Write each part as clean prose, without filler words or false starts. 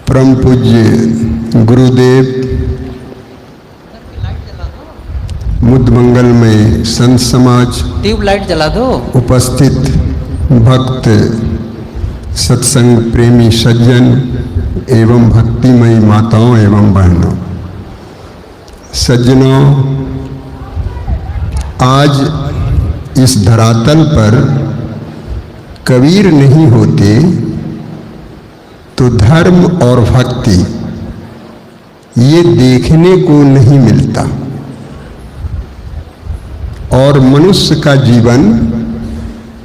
परम पूज्य गुरुदेव मुद्दमंगल में संत समाज, ट्यूबलाइट जला दो। उपस्थित भक्त, सत्संग प्रेमी सज्जन एवं भक्तिमयी माताओं एवं बहनों, सज्जनों, आज इस धरातल पर कबीर नहीं होते तो धर्म और भक्ति ये देखने को नहीं मिलता और मनुष्य का जीवन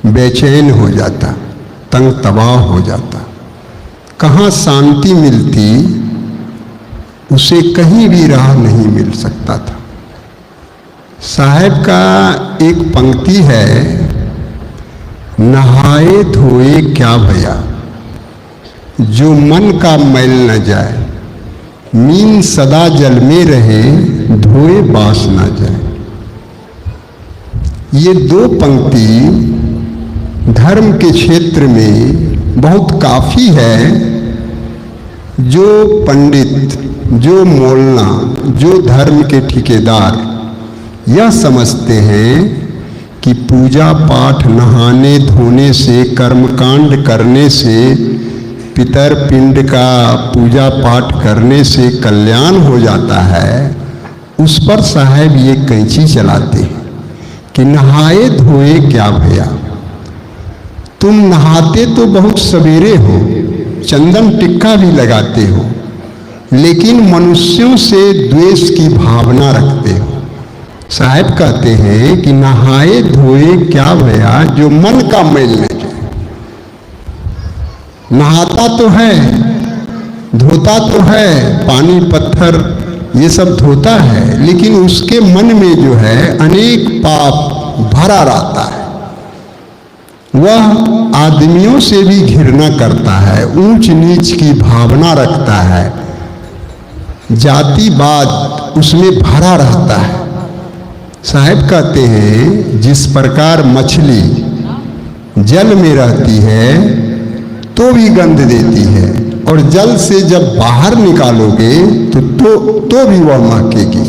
बेचैन हो जाता, तंग तबाह हो जाता। कहाँ शांति मिलती, उसे कहीं भी राह नहीं मिल सकता था। साहब का एक पंक्ति है, नहाए धोए क्या भया, जो मन का मैल न जाए, मीन सदा जल में रहे, धोए बास न जाए। ये दो पंक्ति धर्म के क्षेत्र में बहुत काफी है। जो पंडित, जो मौलना, जो धर्म के ठेकेदार यह समझते हैं कि पूजा पाठ, नहाने धोने से, कर्मकांड करने से, पितर पिंड का पूजा पाठ करने से कल्याण हो जाता है, उस पर साहब ये कैंची चलाते हैं कि नहाए धोए क्या भया। तुम नहाते तो बहुत सवेरे हो, चंदन टिक्का भी लगाते हो, लेकिन मनुष्यों से द्वेष की भावना रखते हो। साहब कहते हैं कि नहाए धोए क्या भया, जो मन का मैल न जाए। नहाता तो है, धोता तो है, पानी पत्थर ये सब धोता है, लेकिन उसके मन में जो है अनेक पाप भरा रहता है। वह आदमियों से भी घृणा करता है, ऊंच नीच की भावना रखता है, जातिवाद उसमें भरा रहता है। साहब कहते हैं, जिस प्रकार मछली जल में रहती है तो भी गंध देती है, और जल से जब बाहर निकालोगे तो भी वह महकेगी।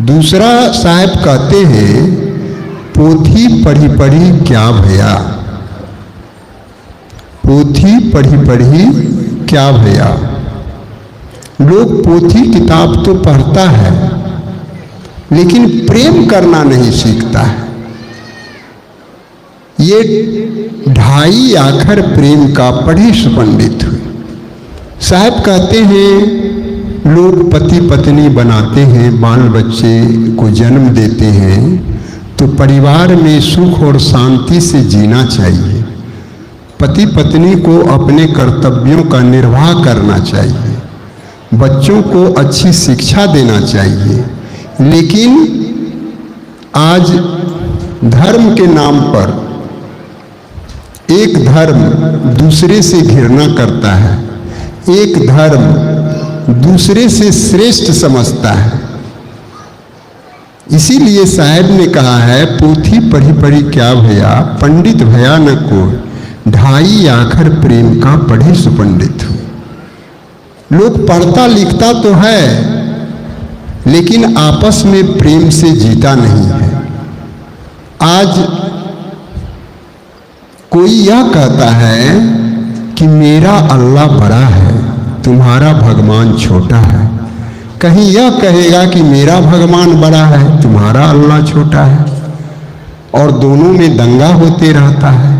दूसरा साहब कहते हैं, पोथी पढ़ी पढ़ी क्या भया, पोथी पढ़ी पढ़ी क्या भया। लोग पोथी किताब तो पढ़ता है, लेकिन प्रेम करना नहीं सीखता है। ये ढाई आखर प्रेम का पढ़े सुपंडित हुए। साहब कहते हैं, लोग पति पत्नी बनाते हैं, बाल बच्चे को जन्म देते हैं, तो परिवार में सुख और शांति से जीना चाहिए। पति पत्नी को अपने कर्तव्यों का निर्वाह करना चाहिए, बच्चों को अच्छी शिक्षा देना चाहिए। लेकिन आज धर्म के नाम पर एक धर्म दूसरे से घृणा करता है, एक धर्म दूसरे से श्रेष्ठ समझता है। इसीलिए साहब ने कहा है, पोथी पढ़ी पढ़ी क्या भया, पंडित भया न कोई, ढाई आखर प्रेम का पढ़े सुपंडित हो। लोग पढ़ता लिखता तो है, लेकिन आपस में प्रेम से जीता नहीं है। आज कोई यह कहता है कि मेरा अल्लाह बड़ा है, तुम्हारा भगवान छोटा है। कहीं यह कहेगा कि मेरा भगवान बड़ा है, तुम्हारा अल्लाह छोटा है, और दोनों में दंगा होते रहता है।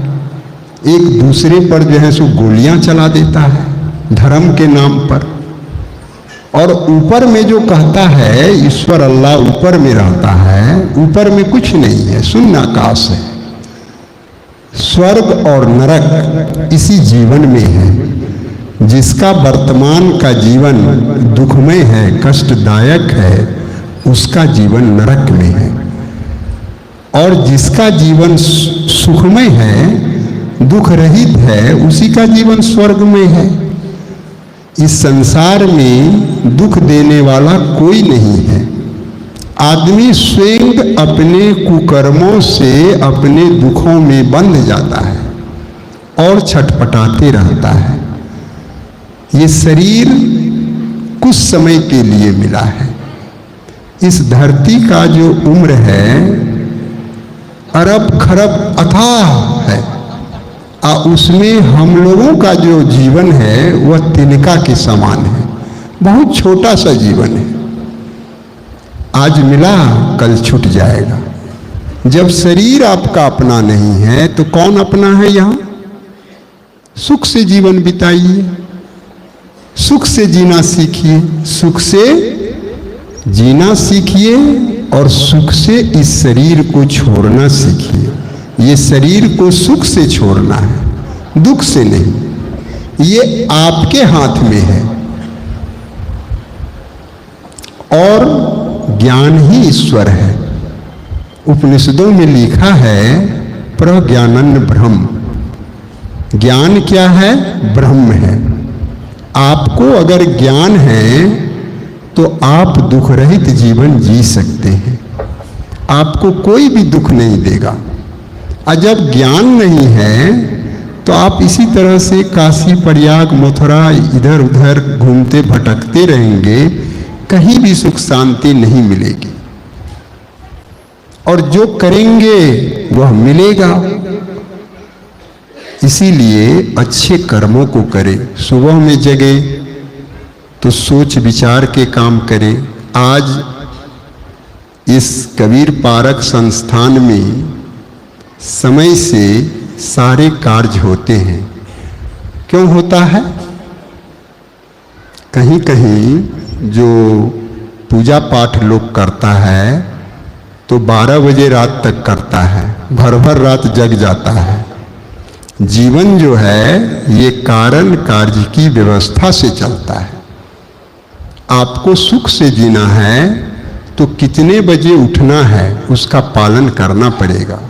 एक दूसरे पर जो है सो गोलियां चला देता है धर्म के नाम पर। और ऊपर में जो कहता है ईश्वर अल्लाह ऊपर में रहता है, ऊपर में कुछ नहीं है, शून्य आकाश है। स्वर्ग और नरक इसी जीवन में है। जिसका वर्तमान का जीवन दुखमय है, कष्टदायक है, उसका जीवन नरक में है, और जिसका जीवन सुखमय है, दुख रहित है, उसी का जीवन स्वर्ग में है। इस संसार में दुख देने वाला कोई नहीं है। आदमी स्वयं अपने कुकर्मों से अपने दुखों में बंध जाता है और छटपटाते रहता है। ये शरीर कुछ समय के लिए मिला है। इस धरती का जो उम्र है अरब खरब अथाह है, उसमें हम लोगों का जो जीवन है वह तिनका के समान है, बहुत छोटा सा जीवन है। आज मिला कल छूट जाएगा। जब शरीर आपका अपना नहीं है तो कौन अपना है? यहाँ सुख से जीवन बिताइए, सुख से जीना सीखिए, सुख से जीना सीखिए और सुख से इस शरीर को छोड़ना सीखिए। ये शरीर को सुख से छोड़ना है, दुख से नहीं। ये आपके हाथ में है और ज्ञान ही ईश्वर है। उपनिषदों में लिखा है प्रज्ञानन ब्रह्म। ज्ञान क्या है? ब्रह्म है। आपको अगर ज्ञान है तो आप दुख रहित जीवन जी सकते हैं, आपको कोई भी दुख नहीं देगा। और जब ज्ञान नहीं है तो आप इसी तरह से काशी प्रयाग मथुरा इधर उधर घूमते भटकते रहेंगे, कहीं भी सुख शांति नहीं मिलेगी। और जो करेंगे वह मिलेगा। इसीलिए अच्छे कर्मों को करें। सुबह में जगे तो सोच विचार के काम करें। आज इस कबीर पारक संस्थान में समय से सारे कार्य होते हैं। क्यों होता है? कहीं कहीं जो पूजा पाठ लोग करता है तो 12 बजे रात तक करता है, भर भर रात जग जाता है। जीवन जो है ये कारण कार्य की व्यवस्था से चलता है। आपको सुख से जीना है तो कितने बजे उठना है उसका पालन करना पड़ेगा।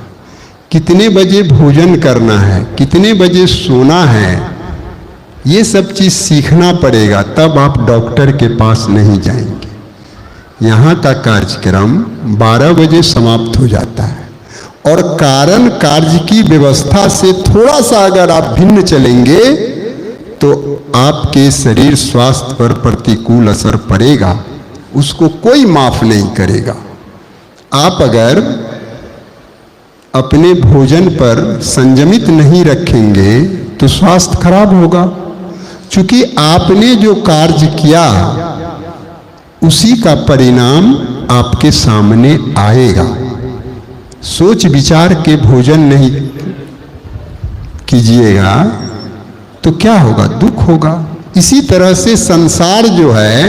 कितने बजे भोजन करना है, कितने बजे सोना है, ये सब चीज सीखना पड़ेगा, तब आप डॉक्टर के पास नहीं जाएंगे। यहाँ का कार्यक्रम 12 बजे समाप्त हो जाता है और कारण कार्य की व्यवस्था से थोड़ा सा अगर आप भिन्न चलेंगे तो आपके शरीर स्वास्थ्य पर प्रतिकूल असर पड़ेगा, उसको कोई माफ नहीं करेगा। आप अगर अपने भोजन पर संयमित नहीं रखेंगे तो स्वास्थ्य खराब होगा, क्योंकि आपने जो कार्य किया उसी का परिणाम आपके सामने आएगा। सोच विचार के भोजन नहीं कीजिएगा तो क्या होगा? दुख होगा। इसी तरह से संसार जो है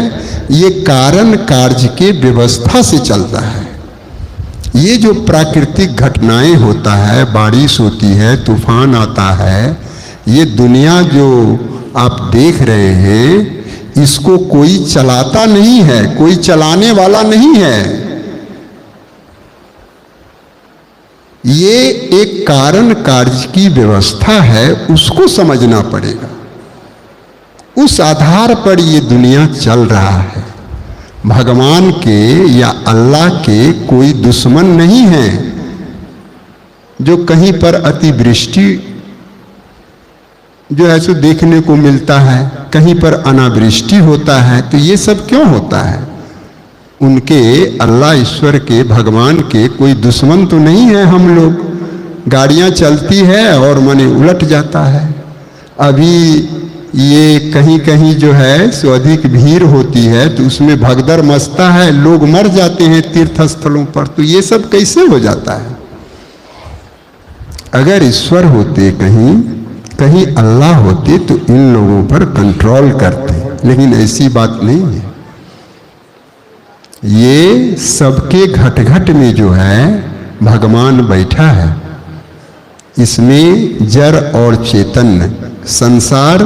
ये कारण कार्य के व्यवस्था से चलता है। ये जो प्राकृतिक घटनाएं होता है, बारिश होती है, तूफान आता है, ये दुनिया जो आप देख रहे हैं इसको कोई चलाता नहीं है, कोई चलाने वाला नहीं है। ये एक कारण कार्य की व्यवस्था है, उसको समझना पड़ेगा। उस आधार पर ये दुनिया चल रहा है। भगवान के या अल्लाह के कोई दुश्मन नहीं है। जो कहीं पर अतिवृष्टि जो है सो देखने को मिलता है, कहीं पर अनावृष्टि होता है, तो ये सब क्यों होता है? उनके अल्लाह ईश्वर के भगवान के कोई दुश्मन तो नहीं है। हम लोग गाड़ियां चलती है और माने उलट जाता है। अभी ये कहीं कहीं जो है सो अधिक भीड़ होती है तो उसमें भगदड़ मचता है, लोग मर जाते हैं तीर्थ स्थलों पर। तो ये सब कैसे हो जाता है? अगर ईश्वर होते, कहीं अल्लाह होते तो इन लोगों पर कंट्रोल करते, लेकिन ऐसी बात नहीं है। ये सबके घट घट में जो है भगवान बैठा है। इसमें जड़ और चेतन, संसार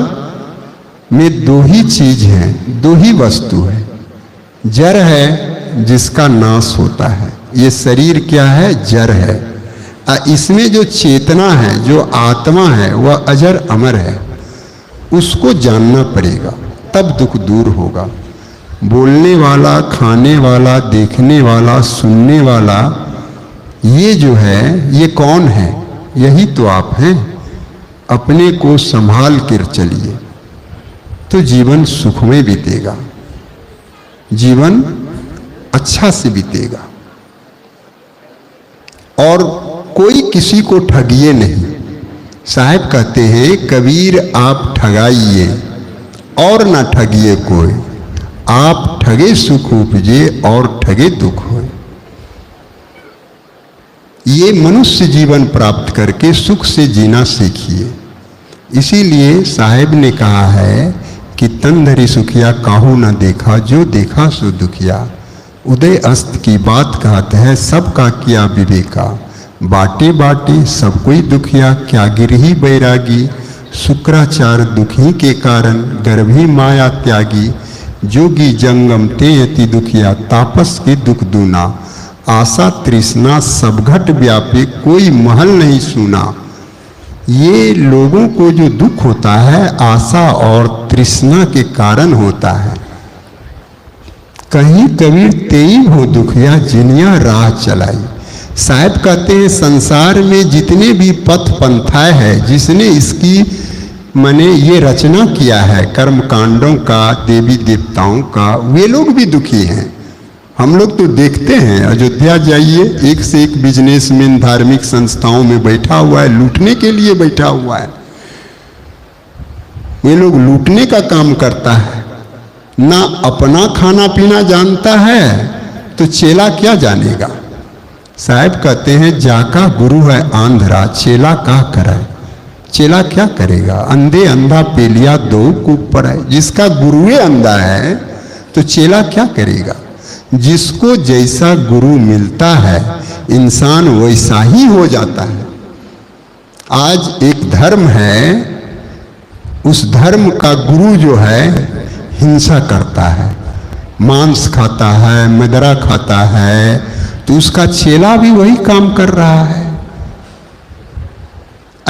में दो ही चीज है, दो ही वस्तु है। जड़ है जिसका नाश होता है, ये शरीर क्या है? जड़ है। इसमें जो चेतना है, जो आत्मा है, वह अजर अमर है। उसको जानना पड़ेगा, तब दुख दूर होगा। बोलने वाला, खाने वाला, देखने वाला, सुनने वाला, ये जो है ये कौन है? यही तो आप हैं। अपने को संभाल कर चलिए तो जीवन सुखमय बीतेगा, जीवन अच्छा से बीतेगा। और कोई किसी को ठगिए नहीं। साहब कहते हैं, कबीर आप ठगाइए और ना ठगिए कोई, आप ठगे सुख उपजे और ठगे दुख होए। ये मनुष्य जीवन प्राप्त करके सुख से जीना सीखिए। इसीलिए साहेब ने कहा है कि तन धरी सुखिया काहू न देखा, जो देखा सो दुखिया। उदय अस्त की बात कहते हैं, सबका किया विवेका। बाटे बाटे सब कोई दुखिया, क्या गिरही बैरागी। शुक्राचार दुखी के कारण, गर्भी माया त्यागी। जोगी जंगम ते अति दुखिया, तापस के दुख दूना। आशा तृष्णा सब घट व्यापे, कोई महल नहीं सुना। ये लोगों को जो दुख होता है आशा और तृष्णा के कारण होता है। कहीं कबीर तेई हो दुखिया, जिनिया राह चलाई। साहब कहते हैं, संसार में जितने भी पथ पंथाएं है, जिसने इसकी मैंने ये रचना किया है कर्म कांडों का, देवी देवताओं का, वे लोग भी दुखी हैं। हम लोग तो देखते हैं, अयोध्या जाइए, एक से एक बिजनेसमैन धार्मिक संस्थाओं में बैठा हुआ है, लूटने के लिए बैठा हुआ है। ये लोग लूटने का काम करता है, ना अपना खाना पीना जानता है, तो चेला क्या जानेगा। साहब कहते हैं, जाका गुरु है आंधरा, चेला क्या करे। चेला क्या करेगा। अंधे अंधा पेलिया दो कूप पर है। जिसका गुरुए अंधा है तो चेला क्या करेगा। जिसको जैसा गुरु मिलता है इंसान वैसा ही हो जाता है। आज एक धर्म है, उस धर्म का गुरु जो है हिंसा करता है, मांस खाता है, मदिरा खाता है, तो उसका चेला भी वही काम कर रहा है।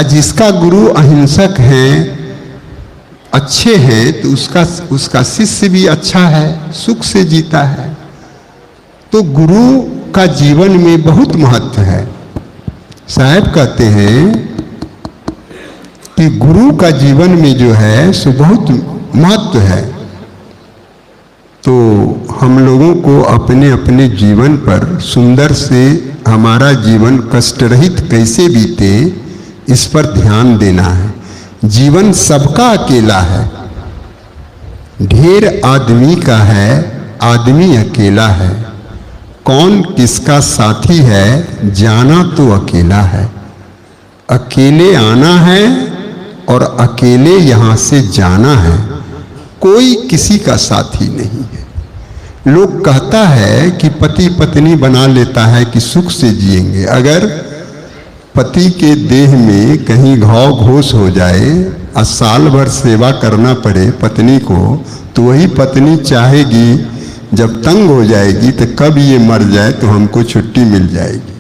जिसका गुरु अहिंसक है, अच्छे हैं, तो उसका शिष्य भी अच्छा है, सुख से जीता है। तो गुरु का जीवन में बहुत महत्व है। साहब कहते हैं कि गुरु का जीवन में जो है सो बहुत महत्व है। तो हम लोगों को अपने अपने जीवन पर सुंदर से हमारा जीवन कष्ट रहित कैसे बीते, इस पर ध्यान देना है। जीवन सबका अकेला है, ढेर आदमी का है, आदमी अकेला है। कौन किसका साथी है, जाना तो अकेला है। अकेले आना है और अकेले यहाँ से जाना है, कोई किसी का साथी नहीं है। लोग कहता है कि पति पत्नी बना लेता है कि सुख से जिएंगे। अगर पति के देह में कहीं घाव घोष हो जाए और साल भर सेवा करना पड़े पत्नी को, तो वही पत्नी चाहेगी जब तंग हो जाएगी तो कब ये मर जाए तो हमको छुट्टी मिल जाएगी।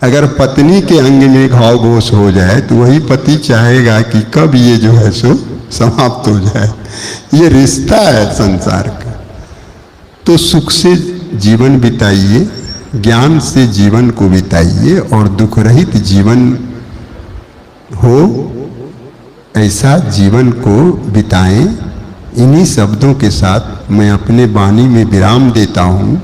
अगर पत्नी के अंग में घाव घोष हो जाए तो वही पति चाहेगा कि कब ये जो है सो समाप्त हो जाए। ये रिश्ता है संसार का। तो सुख से जीवन बिताइए, ज्ञान से जीवन को बिताइए और दुख रहित जीवन हो, ऐसा जीवन को बिताएं। इन्हीं शब्दों के साथ मैं अपने वाणी में विराम देता हूँ।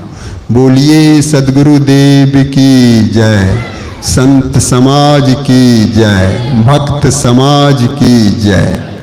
बोलिए सद्गुरुदेव की जय, संत समाज की जय, भक्त समाज की जय।